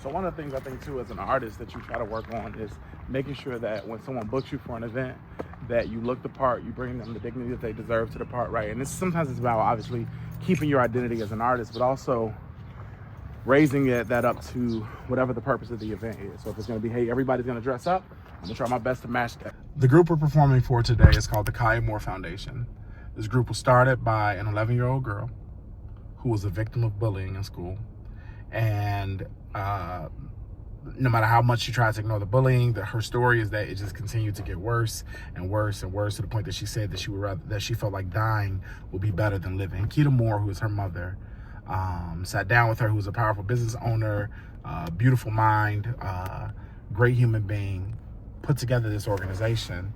So one of the things I think too as an artist that you try to work on is making sure that when someone books you for an event, that you look the part, you bring them the dignity that they deserve to the part, right? And sometimes it's about obviously keeping your identity as an artist, but also raising that up to whatever the purpose of the event is. So if it's gonna be, hey, everybody's gonna dress up, I'm gonna try my best to match that. The group we're performing for today is called the Kaya Moore Foundation. This group was started by an 11-year-old girl who was a victim of bullying in school. And no matter how much she tried to ignore the bullying, her story is that it just continued to get worse and worse and worse, to the point that she said that she felt like dying would be better than living. Keita Moore, who is her mother, sat down with her, who was a powerful business owner, beautiful mind, great human being, put together this organization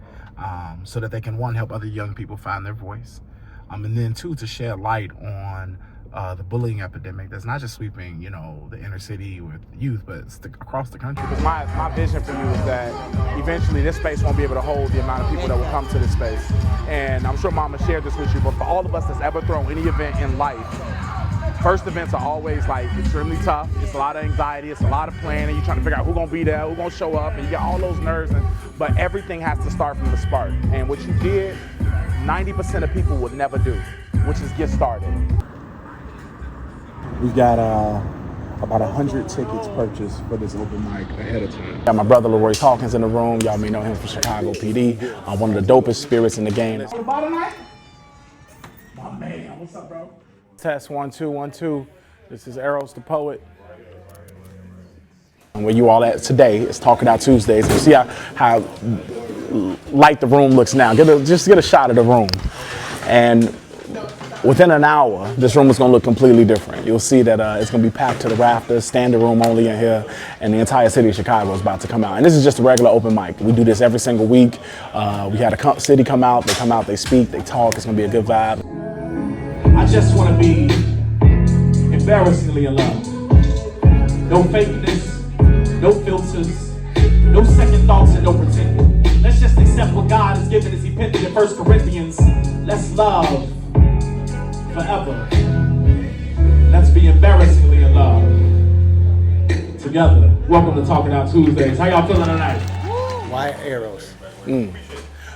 so that they can, one, help other young people find their voice, and then two, to shed light on the bullying epidemic that's not just sweeping, the inner city with youth, but it's across the country. Because my vision for you is that eventually this space won't be able to hold the amount of people that will come to this space. And I'm sure Mama shared this with you, but for all of us that's ever thrown any event in life, first events are always like extremely tough. It's a lot of anxiety, it's a lot of planning. You're trying to figure out who's gonna be there, who's gonna show up, and you got all those nerves, but everything has to start from the spark. And what you did, 90% of people would never do, which is get started. We've got about 100 tickets purchased for this open mic ahead of time. Got my brother Leroy Hawkins in the room. Y'all may know him from Chicago PD. One of the dopest spirits in the game. On the bottom night? My man, what's up, bro? Test 1 2 1 2. This is Eros the Poet. And where you all at today is Talking Out Tuesdays. You see how light the room looks now. Just get a shot of the room. And within an hour, this room is going to look completely different. You'll see that it's going to be packed to the rafters, standing room only in here, and the entire city of Chicago is about to come out. And this is just a regular open mic. We do this every single week. We had a city come out, they speak, they talk. It's going to be a good vibe. I just want to be embarrassingly in love. No fakeness, no filters, no second thoughts and no pretending. Let's just accept what God has given as he penned it in 1 Corinthians. Let's love forever. Let's be embarrassingly in love together. Welcome to Talking Out Tuesdays. How y'all feeling tonight? Why Eros?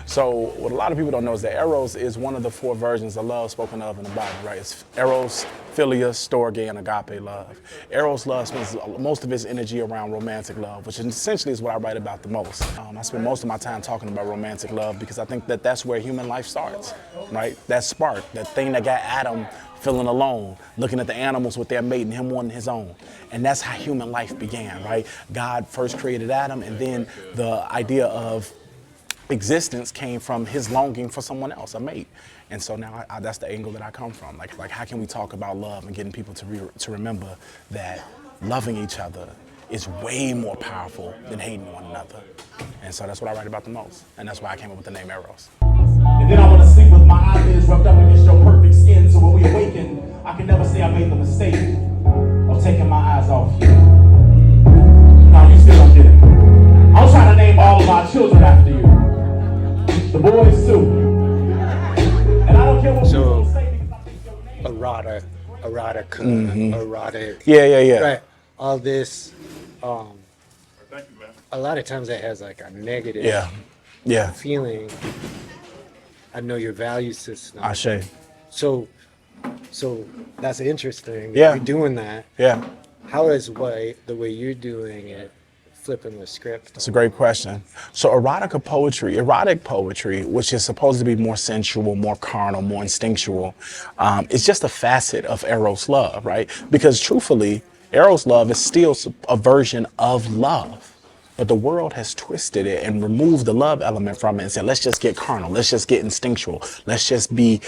So what a lot of people don't know is that Eros is one of the 4 versions of love spoken of in the Bible, right? It's Eros, Philia, Storge, and Agape love. Eros love spends most of its energy around romantic love, which essentially is what I write about the most. I spend most of my time talking about romantic love because I think that that's where human life starts, right? That spark, that thing that got Adam feeling alone, looking at the animals with their mate and him wanting his own. And that's how human life began, right? God first created Adam, and then the idea of existence came from his longing for someone else, a mate. And so now that's the angle that I come from. Like how can we talk about love and getting people to remember that loving each other is way more powerful than hating one another. And so that's what I write about the most. And that's why I came up with the name Eros. And then I want to sleep with my eyelids rubbed up against your perfect skin, so when we awaken, I can never say I made the mistake of taking my eyes off you. No, you still don't get it. I was trying to name all of our children after you. The boys too. And I don't care what people say. Erotica, erotic. Yeah. Right. All this, a lot of times that has like a negative feeling. I know your value system. Ashe. So that's interesting. Yeah. You're doing that. Yeah. How is the way you're doing it flipping the script? That's a great question. So erotic poetry, which is supposed to be more sensual, more carnal, more instinctual, it's just a facet of Eros love, right? Because truthfully, Eros love is still a version of love. But the world has twisted it and removed the love element from it and said, let's just get carnal, let's just get instinctual, let's just be,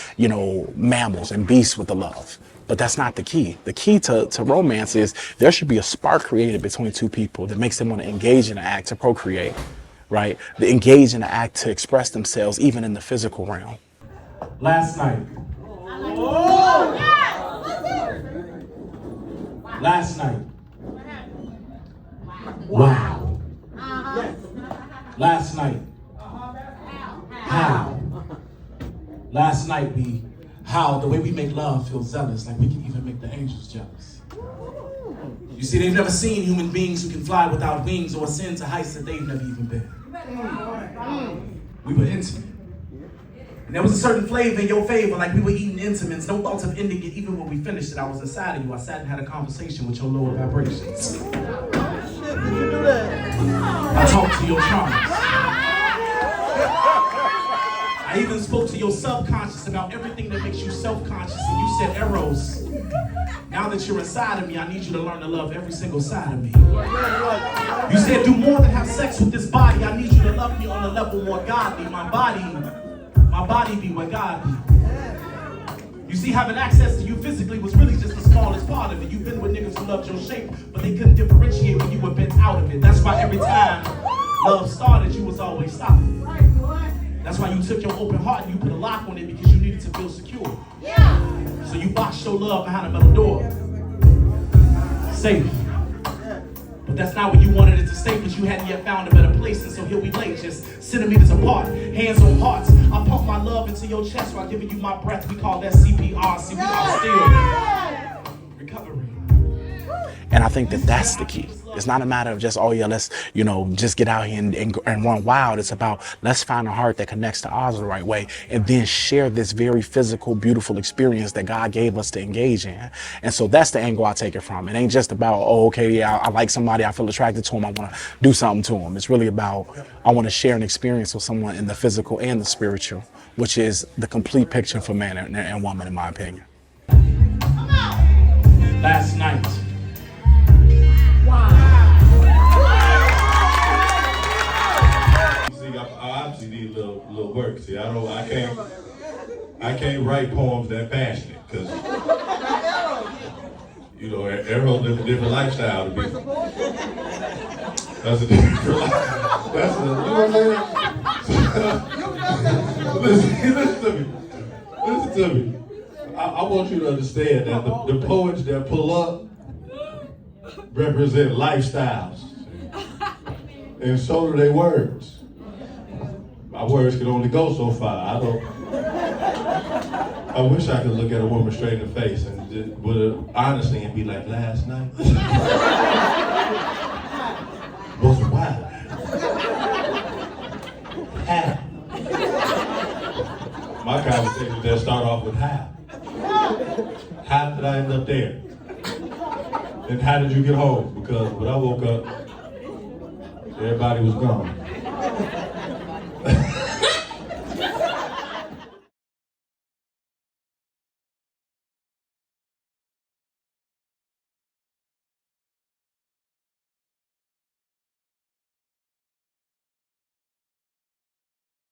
mammals and beasts with the love. But that's not the key. The key to romance is there should be a spark created between two people that makes them want to engage in an act to procreate, right? They engage in an act to express themselves even in the physical realm. Last night. Last night. Wow. Last night. How? Last night how the way we make love feels zealous, like we can even make the angels jealous. You see, they've never seen human beings who can fly without wings or ascend to heights that they've never even been. We were intimate. And there was a certain flavor in your favor, like we were eating intimates. No thoughts of ending it, even when we finished it. I was inside of you. I sat and had a conversation with your lower vibrations. I talked to your traumas. I even spoke to your subconscious about everything that makes you self-conscious. And you said, Eros, now that you're inside of me, I need you to learn to love every single side of me. You said, do more than have sex with this body. I need you to love me on a level more godly. My body be where God be. You see, having access to you physically was really just the smallest part of it. You've been with niggas who loved your shape, but they couldn't differentiate when you were bent out of it. That's why every time love started, you was always stopping. That's why you took your open heart and you put a lock on it, because you needed to feel secure. So you boxed your love behind a metal door. Safe. But that's not where you wanted it to stay, because you hadn't yet found a better place. And so here we lay, just centimeters apart, hands on hearts. I pump my love into your chest while giving you my breath. We call that CPR. See, we are still recovering. And I think that that's the key. It's not a matter of just, oh yeah, let's, just get out here and run wild. It's about, let's find a heart that connects to ours the right way, and then share this very physical, beautiful experience that God gave us to engage in. And so that's the angle I take it from. It ain't just about, oh, okay, yeah, I like somebody, I feel attracted to him, I want to do something to him. It's really about, I want to share an experience with someone in the physical and the spiritual, which is the complete picture for man and woman, in my opinion. Last night. I obviously need a little work. See, I can't write poems that passionate, because Eros lives a different lifestyle to me. That's a different lifestyle. That's you know what I'm saying? Listen to me. I want you to understand that the poets that pull up represent lifestyles, and so do their words. My words can only go so far. I wish I could look at a woman straight in the face and just, honestly, and be like, last night was wild. How? My conversation just start off with how. How did I end up there? And how did you get home? Because when I woke up, everybody was gone.